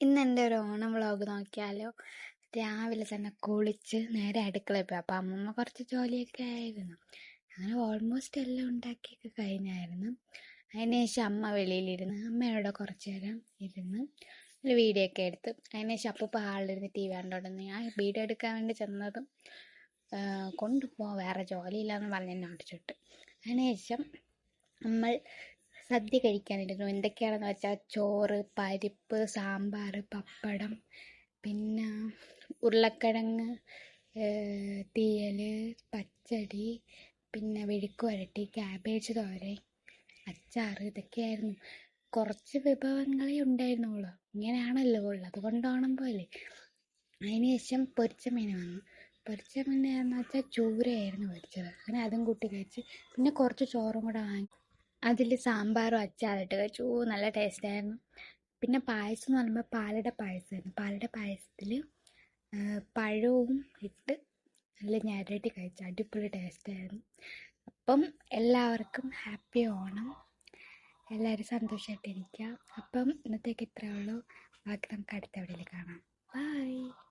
ഇന്ന് എൻ്റെ ഒരു ഓണം വ്ളോഗ് നോക്കിയാലോ. രാവിലെ തന്നെ കുളിച്ച് നേരെ അടുക്കളയിൽ പോയി. അപ്പം അമ്മമ്മ കുറച്ച് ജോലിയൊക്കെ ആയിരുന്നു. അങ്ങനെ ഓൾമോസ്റ്റ് എല്ലാം ഉണ്ടാക്കിയൊക്കെ കഴിഞ്ഞായിരുന്നു. അതിന് ശേഷം അമ്മ വെളിയിലിരുന്ന് അമ്മയോടെ കുറച്ച് നേരം ഇരുന്ന് ഒരു വീഡിയോ ഒക്കെ എടുത്ത് അതിന് ശേഷം അപ്പം ഹാളിലിരുന്ന് TV കണ്ടോണ്ടെന്ന് ഞാൻ വീഡിയോ എടുക്കാൻ വേണ്ടി ചെന്നതും കൊണ്ടുപോകാൻ വേറെ ജോലിയില്ലാന്ന് പറഞ്ഞ് എന്നെ ഓടിച്ചിട്ട്. അതിന് ശേഷം നമ്മൾ സദ്യ കഴിക്കാനിരുന്നു. എന്തൊക്കെയാണെന്ന് വെച്ചാൽ ചോറ്, പരിപ്പ്, സാമ്പാർ, പപ്പടം, പിന്നെ ഉരുളക്കിഴങ്ങ് തീയൽ, പച്ചടി, പിന്നെ മെഴുക്ക് വരട്ടി, ക്യാബേജ് തോരൻ, അച്ചാർ, ഇതൊക്കെയായിരുന്നു. കുറച്ച് വിഭവങ്ങളേ ഉണ്ടായിരുന്നുള്ളൂ. ഇങ്ങനെയാണല്ലോ ഉള്ളത്, അതുകൊണ്ടാണം പോലെ. അതിന് ശേഷം പൊരിച്ച മീൻ വന്നു. പൊരിച്ച മീനെന്ന് വെച്ചാൽ ചൂരയായിരുന്നു പൊരിച്ചത്. അങ്ങനെ അതും കൂട്ടി കഴിച്ച് പിന്നെ കുറച്ച് ചോറും കൂടെ വാങ്ങി അതിൽ സാമ്പാറും അച്ചാറിട്ട് കഴിച്ചു. നല്ല ടേസ്റ്റായിരുന്നു. പിന്നെ പായസം എന്ന് പറയുമ്പോൾ പാലട പായസമായിരുന്നു. പാലട പായസത്തിൽ പഴവും ഇട്ട് നല്ല ഞരടി കഴിച്ചു. അടിപൊളി ടേസ്റ്റായിരുന്നു. അപ്പം എല്ലാവർക്കും ഹാപ്പി ഓണം. എല്ലാവരും സന്തോഷമായിട്ടിരിക്കുക. അപ്പം ഇന്നത്തേക്ക് ഇത്രയേ ഉള്ളൂ. ബാക്കി നമുക്ക് അടുത്ത വീഡിയോയിൽ കാണാം. ബൈ.